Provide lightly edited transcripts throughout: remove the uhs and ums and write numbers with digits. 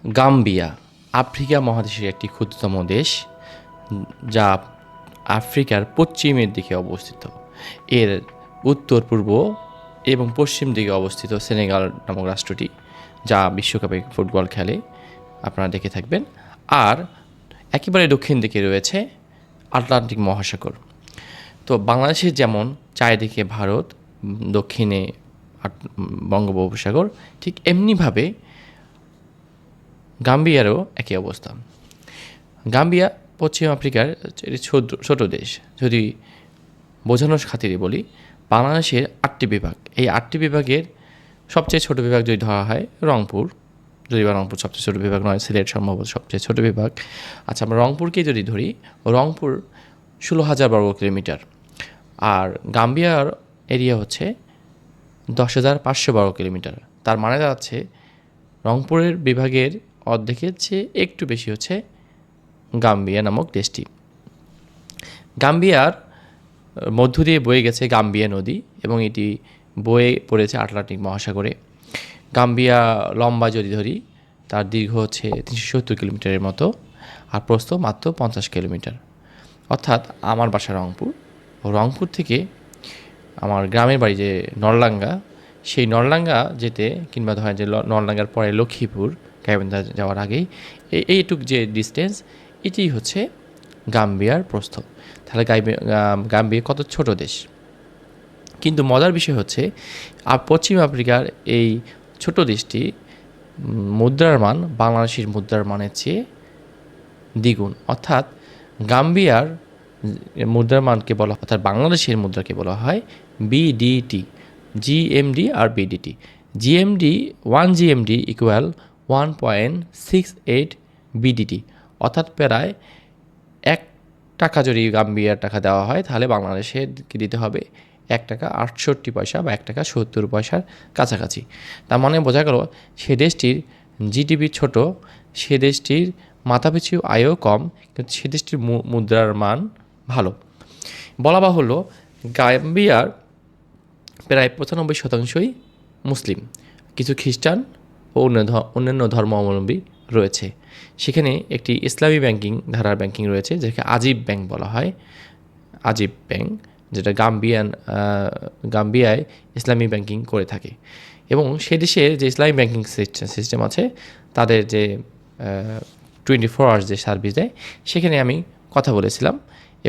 Gambia Africa মহাদেশের একটি ক্ষুদ্রতম দেশ, যা আফ্রিকার পশ্চিমের দিকে অবস্থিত। এর উত্তর পূর্ব এবং পশ্চিম দিকে অবস্থিত সেনেগাল নামক রাষ্ট্রটি, যা বিশ্বকাপে ফুটবল খেলে, আপনারা দেখে থাকবেন। আর একেবারে দক্ষিণ দিকে রয়েছে আটলান্টিক মহাসাগর। তো বাংলাদেশের যেমন চারিদিকে ভারত, দক্ষিণে বঙ্গোপসাগর, ঠিক এমনিভাবে গাম্বিয়ারও একই অবস্থা। গাম্বিয়া পশ্চিম আফ্রিকার ছোট দেশ। যদি বোঝানোর খাতিরে বলি, বাংলাদেশের 8টি বিভাগ। এই 8টি বিভাগের সবচেয়ে ছোট বিভাগ যদি ধরা হয় রংপুর, যদি বা রংপুর সবচেয়ে ছোট বিভাগ নয়, সিলেট সম্ভবত সবচেয়ে ছোট বিভাগ। আচ্ছা, আমরা রংপুরকে যদি ধরি, রংপুর 16,000 বর্গ কিলোমিটার, আর গাম্বিয়ার এরিয়া হচ্ছে 10,500 বর্গ কিলোমিটার। তার মানে দাঁড়াচ্ছে রংপুরের বিভাগের অর্ধেকের চেয়ে একটু বেশি হচ্ছে গাম্বিয়া নামক দেশটি। গাম্বিয়ার মধ্য দিয়ে বয়ে গেছে গাম্বিয়া নদী এবং এটি বয়ে পড়েছে আটলান্টিক মহাসাগরে। গাম্বিয়া লম্বা যদি ধরি, তার দীর্ঘ হচ্ছে 370 কিলোমিটারের মতো, আর প্রস্থ মাত্র 50 কিলোমিটার। অর্থাৎ আমার বাসা রংপুর, রংপুর থেকে আমার গ্রামের বাড়ি যে নরলাঙ্গা, সেই নরলাঙ্গা যেতে, কিংবা ধরেন যে নরলাঙ্গার পরে লক্ষ্মীপুর গাইবান্ধা যাওয়ার আগেই এইটুক যে ডিস্টেন্স, এটি হচ্ছে গাম্বিয়ার প্রস্থ। তাহলে গাম্বিয়া কত ছোট দেশ। কিন্তু মজার বিষয় হচ্ছে পশ্চিম আফ্রিকার এই ছোট দেশটি মুদ্রার মান বাংলাদেশের মুদ্রার মানের চেয়ে দ্বিগুণ। অর্থাৎ গাম্বিয়ার মুদ্রার মানকে বলা, অর্থাৎ বাংলাদেশের মুদ্রাকে বলা হয় বিডিটি, জিএমডি আর BDT. GMD 1 GMD equal 1.68 BDT, অর্থাৎ প্রায় 1 টাকা যদি গাম্বিয়ার টাকা দেওয়া হয়, তাহলে বাংলাদেশকে দিতে হবে 1 টাকা 68 পয়সা বা 1 টাকা 70 পয়সার কাছাকাছি। তার মানে বোঝা গেল সে দেশটির জিডিপি ছোট, সে দেশটির মাথাপিছু আয়ও কম, কিন্তু সে দেশটির মুদ্রার মান ভালো। বলা বাহুল্য, গাম্বিয়ার প্রায় 95%ই মুসলিম, কিছু খ্রিস্টান ও অন্যান্য ধর্মাবলম্বী রয়েছে। সেখানে একটি ইসলামী ব্যাংকিং ধারার ব্যাংকিং রয়েছে, যেটাকে আজিব ব্যাংক বলা হয়। আজিব ব্যাংক, যেটা গাম্বিয়ায় ইসলামী ব্যাংকিং করে থাকে। এবং সে দেশের যে ইসলামী ব্যাংকিং সিস্টেম আছে, তাদের যে 24 আওয়ার্স যে সার্ভিস দেয়, সেখানে আমি কথা বলেছিলাম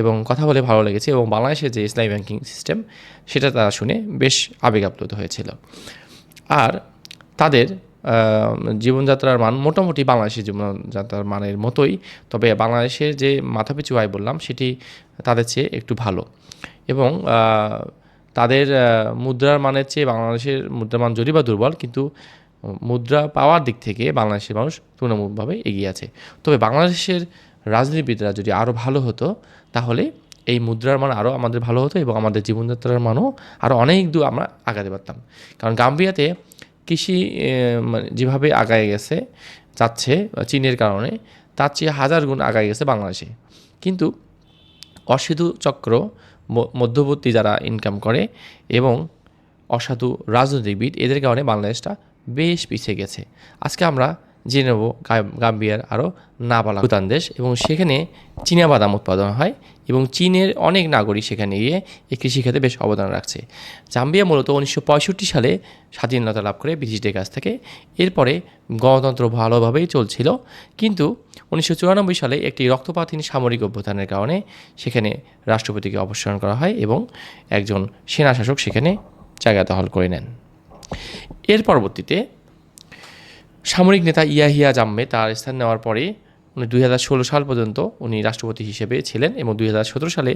এবং কথা বলে ভালো লেগেছে। এবং বাংলাদেশের যে ইসলামী ব্যাংকিং সিস্টেম, সেটা তারা শুনে বেশ আবেগ আপ্লুত হয়েছিল। আর তাদের জীবনযাত্রার মান মোটামুটি বাংলাদেশের জীবনযাত্রার মানের মতোই, তবে বাংলাদেশের যে মাথাপিছু আয় বললাম, সেটি তাদের চেয়ে একটু ভালো। এবং তাদের মুদ্রার মানের চেয়ে বাংলাদেশের মুদ্রার মান যদিও বা দুর্বল, কিন্তু মুদ্রা পাওয়ার দিক থেকে বাংলাদেশের মানুষ তুলনামূলকভাবে এগিয়ে আছে। তবে বাংলাদেশের রাজনীতিবিদরা যদি আরও ভালো হতো, তাহলে এই মুদ্রার মান আরও আমাদের ভালো হতো এবং আমাদের জীবনযাত্রার মানও আরও অনেক দূর আমরা আগাতে পারতাম। কারণ গাম্বিয়াতে কৃষি যেভাবে আগায় যাচ্ছে চীনের কারণে, তার চেয়ে 1000 গুণ আগায় গেছে বাংলাদেশে। কিন্তু অসাধু চক্র, মধ্যবর্তী যারা ইনকাম করে, এবং অসাধু রাজনীতিবিদ, এদের কারণে বাংলাদেশটা বেশ পিছিয়ে গেছে। আজকে আমরা জেনে নেব গাম্বিয়ার আরও নাবালা ভুটান দেশ, এবং সেখানে চীনাবাদাম উৎপাদন হয় এবং চীনের অনেক নাগরিক সেখানে গিয়ে এই কৃষিখাতে বেশ অবদান রাখছে। জাম্বিয়া মূলত 1965 সালে স্বাধীনতা লাভ করে ব্রিটিশদের কাছ থেকে। এরপরে গণতন্ত্র ভালোভাবেই চলছিল, কিন্তু 1994 সালে একটি রক্তপাতহীন সামরিক অভ্যুত্থানের কারণে সেখানে রাষ্ট্রপতিকে অপসারণ করা হয় এবং একজন সেনা শাসক সেখানে জায়গা দখল করে নেন। এর পরবর্তীতে সামরিক নেতা ইয়াহিয়া জাম্মে তার স্থান নেওয়ার পরে 2016 সাল পর্যন্ত উনি রাষ্ট্রপতি হিসেবে ছিলেন এবং 2017 সালে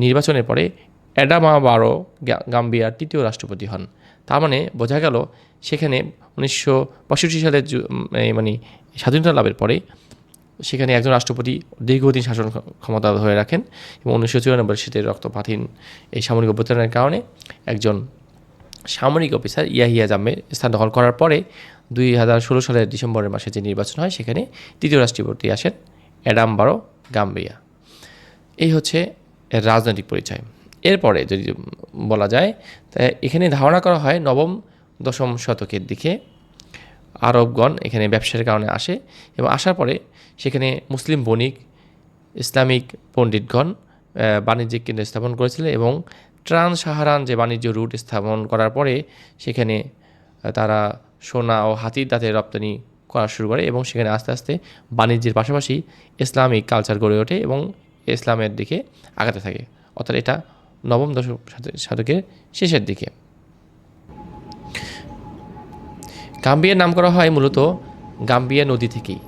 নির্বাচনের পরে অ্যাডামা বারো গাম্বিয়ার 3য় রাষ্ট্রপতি হন। তার মানে বোঝা গেল সেখানে 1965 সালে মানে স্বাধীনতা লাভের পরে সেখানে একজন রাষ্ট্রপতি দীর্ঘদিন শাসন ক্ষমতা ধরে রাখেন এবং 1994 শীতের রক্তপাতহীন এই সামরিক অভ্যুত্থানের কারণে একজন সামরিক অফিসার ইয়াহিয়া জাম্মে স্থান দখল করার পরে 2016 সালের ডিসেম্বরের মাসে যে নির্বাচন হয়, সেখানে 3য় রাষ্ট্রপতি আসেন অ্যাডাম বারো গাম্বিয়া। এই হচ্ছে এর রাজনৈতিক পরিচয়। এরপরে যদি বলা যায়, এখানে ধারণা করা হয় 9ম-10ম শতকের দিকে আরবগণ এখানে ব্যবসার কারণে আসে এবং আসার পরে সেখানে মুসলিম বণিক, ইসলামিক পণ্ডিতগণ বাণিজ্যিক কেন্দ্র স্থাপন করেছিলেন এবং ট্রান্স সাহারান যে বাণিজ্য রুট স্থাপন করার পরে সেখানে তারা সোনা ও হাতির দাঁতের রপ্তানি করা শুরু করে এবং সেখানে আস্তে আস্তে বাণিজ্যের পাশাপাশি ইসলামিক কালচার গড়ে ওঠে এবং ইসলামের দিকে আগাতে থাকে, অর্থাৎ এটা নবম দশক শতকের শেষের দিকে। গাম্বিয়ার নাম করা হয় মূলত গাম্বিয়া নদী থেকেই।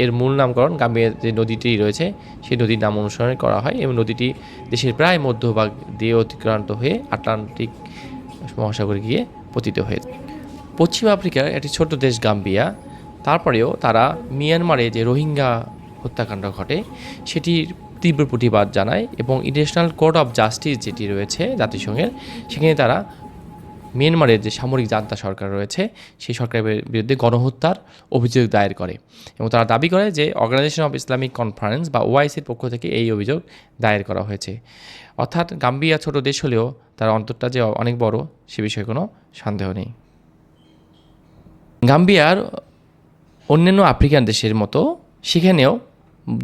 এর মূল নামকরণ গাম্বিয়া যে নদীটি রয়েছে সেই নদীর নাম অনুসরণ করা হয় এবং নদীটি দেশের প্রায় মধ্যভাগ দিয়ে অতিক্রান্ত হয়ে আটলান্টিক মহাসাগরে গিয়ে পতিত হয়েছে। পশ্চিম আফ্রিকার একটি ছোট্ট দেশ গাম্বিয়া, তারপরেও তারা মিয়ানমারে যে রোহিঙ্গা হত্যাকাণ্ড ঘটে সেটির তীব্র প্রতিবাদ জানায় এবং ইন্টারন্যাশনাল কোর্ট অফ জাস্টিস যেটি রয়েছে জাতিসংঘের, সেখানে তারা মিয়ানমারের যে সামরিক জান্তা সরকার রয়েছে সেই সরকারের বিরুদ্ধে গণহত্যার অভিযোগ দায়ের করে এবং তারা দাবি করে যে অর্গানাইজেশন অফ ইসলামিক কনফারেন্স বা ওআইসির পক্ষ থেকে এই অভিযোগ দায়ের করা হয়েছে। অর্থাৎ গাম্বিয়া ছোট দেশ হলেও তার অন্তরটা যে অনেক বড় সে বিষয়ে কোনো সন্দেহ নেই। গাম্বিয়ার অন্যান্য আফ্রিকান দেশের মতো সেখানেও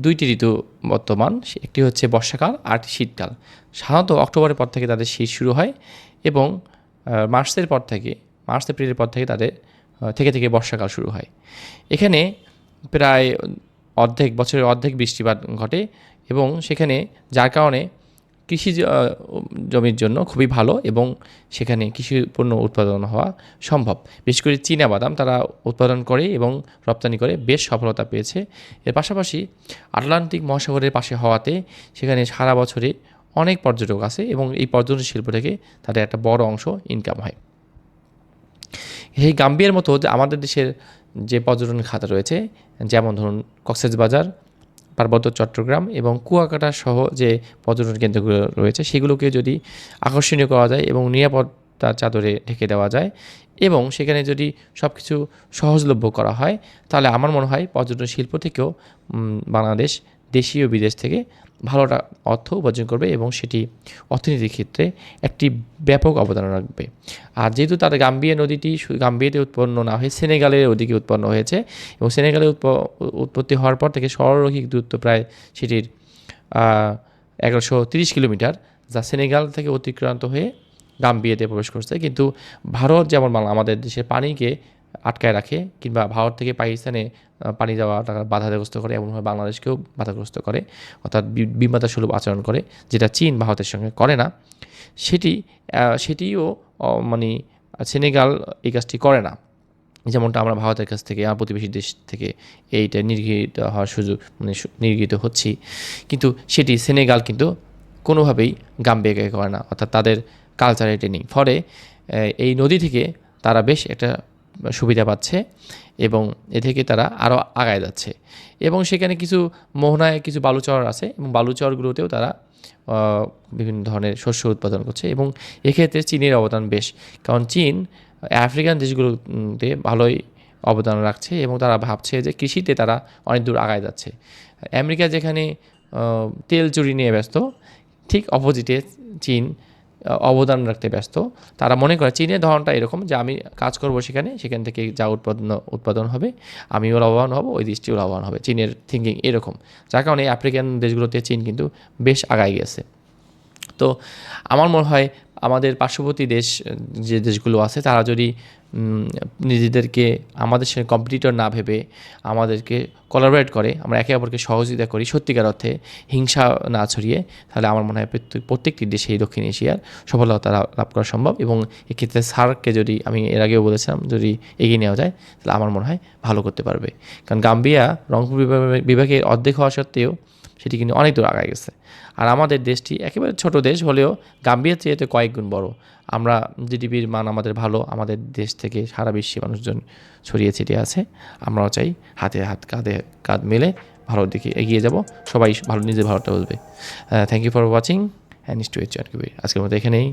দুইটি ঋতু বর্তমান, একটি হচ্ছে বর্ষাকাল আর শীতকাল। সাধারণত অক্টোবরের পর থেকে তাদের শীত শুরু হয় এবং মার্চ এপ্রিলের পর থেকে তাদের থেকে বর্ষাকাল শুরু হয়। এখানে প্রায় বছরের অর্ধেক বৃষ্টিপাত ঘটে এবং সেখানে যার কারণে কৃষি জমির জন্য খুবই ভালো এবং সেখানে কৃষি পণ্য উৎপাদন হওয়া সম্ভব। বিশেষ করে চীনাবাদাম তারা উৎপাদন করে এবং রপ্তানি করে বেশ সফলতা পেয়েছে। এর পাশাপাশি আটলান্টিক মহাসাগরের পাশে হওয়াতে সেখানে সারা বছরে অনেক পর্যটক আসে এবং এই পর্যটন শিল্প থেকে তাদের একটা বড় অংশ ইনকাম হয়। এই গাম্বিয়ার মতো আমাদের দেশের যে পর্যটন খাত রয়েছে, যেমন ধরুন কক্সবাজার, পার্বত্য চট্টগ্রাম এবং কুয়াকাটা সহ যে পর্যটন কেন্দ্রগুলো রয়েছে সেগুলোকে যদি আকর্ষণীয় করা যায় এবং নিরাপত্তার চাদরে ঢেকে দেওয়া যায় এবং সেখানে যদি সব কিছু সহজলভ্য করা হয়, তাহলে আমার মনে হয় পর্যটন শিল্প থেকেও বাংলাদেশ দেশীয় বিদেশ থেকে ভালোটা অর্থ উপার্জন করবে এবং সেটি অর্থনীতির ক্ষেত্রে একটি ব্যাপক অবদান রাখবে। আর যেহেতু তার গাম্বিয়া নদীটি গাম্বিয়াতে উৎপন্ন না হয়ে সেনেগালের ওদিকে উৎপন্ন হয়েছে এবং সেনেগালে উৎপত্তি হওয়ার পর থেকে সরলরৈখিক দূরত্ব প্রায় সেটির 1130 কিলোমিটার, যা সেনেগাল থেকে অতিক্রান্ত হয়ে গাম্বিয়াতে প্রবেশ করছে। কিন্তু ভারত যেমন আমাদের দেশের পানিকে আটকায় রাখে কিংবা ভারত থেকে পাকিস্তানে পানি যাওয়া বাধাগ্রস্ত করে, এমনভাবে বাংলাদেশকেও বাধাগ্রস্ত করে, অর্থাৎ বিমাতা সুলভ আচরণ করে, যেটা চীন ভারতের সঙ্গে করে না, সেটিও মানে সেনেগাল এই কাজটি করে না। যেমনটা আমরা ভারতের কাছ থেকে প্রতিবেশী দেশ থেকে এইটা নির্গৃহীত হওয়ার সুযোগ নির্গৃহীত হচ্ছি, কিন্তু সেটি সেনেগাল কিন্তু কোনোভাবেই গাম্বিয়াকে করে না, অর্থাৎ তাদের কালচারে এটি নেই। ফলে এই নদী থেকে তারা বেশ একটা সুবিধা পাচ্ছে এবং এ থেকে তারা আরও আগায় যাচ্ছে এবং সেখানে কিছু মোহনায় কিছু বালুচর আছে এবং বালুচরগুলোতেও তারা বিভিন্ন ধরনের শস্য উৎপাদন করছে এবং এক্ষেত্রে চীনের অবদান বেশ, কারণ চীন আফ্রিকান দেশগুলোতে ভালোই অবদান রাখছে এবং তারা ভাবছে যে কৃষিতে তারা অনেক দূর আগায় যাচ্ছে। আমেরিকা যেখানে তেল চুরি নিয়ে ব্যস্ত, ঠিক অপোজিটে চীন অবদান রাখতে ব্যস্ত। তারা মনে করে চীনের ধরনটা এরকম যে আমি কাজ করব সেখান থেকে যা উৎপাদন হবে আমিও লাভবান হব, ওই দেশটিও লাভবান হবে। চীনের থিঙ্কিং এরকম, যার কারণে আফ্রিকান দেশগুলোতে চীন কিন্তু বেশ আগায় গেছে। তো আমার মনে হয় আমাদের পার্শ্ববর্তী দেশ যে দেশগুলো আছে তারা যদি নিজেদেরকে আমাদের সঙ্গে কম্পিটিটর না ভেবে আমাদেরকে কোলাবোরেট করে, আমরা একে অপরকে সহযোগিতা করি সত্যিকার অর্থে, হিংসা না ছড়িয়ে, তাহলে আমার মনে হয় প্রত্যেকটি দেশেই দক্ষিণ এশিয়ার সফলতা লাভ করা সম্ভব। এবং এক্ষেত্রে সার্ককে যদি আমি এর আগেও বলেছিলাম যদি এগিয়ে নেওয়া যায় তাহলে আমার মনে হয় ভালো করতে পারবে, কারণ গাম্বিয়া রংপুর বিভাগের অর্ধেক হওয়া সত্ত্বেও সেটি কিন্তু অনেক দূর আগায় গেছে। আর আমাদের দেশটি একেবারে ছোট দেশ হলেও গাম্বিয়ার চেয়ে কয়েক গুণ বড়। আমরা জিডিপির মান আমাদের ভালো, আমাদের দেশ থেকে সারা বিশ্বে মানুষজন ছড়িয়ে ছিটিয়ে আছে। আমরাও চাই হাতে হাত কাঁধে কাঁধ মেলে ভালোর দিকে এগিয়ে যাব, সবাই ভালো নিজের ভালোটা বুঝবে। Thank you for watching and nice to enjoy. আজকের মতো এখানেই।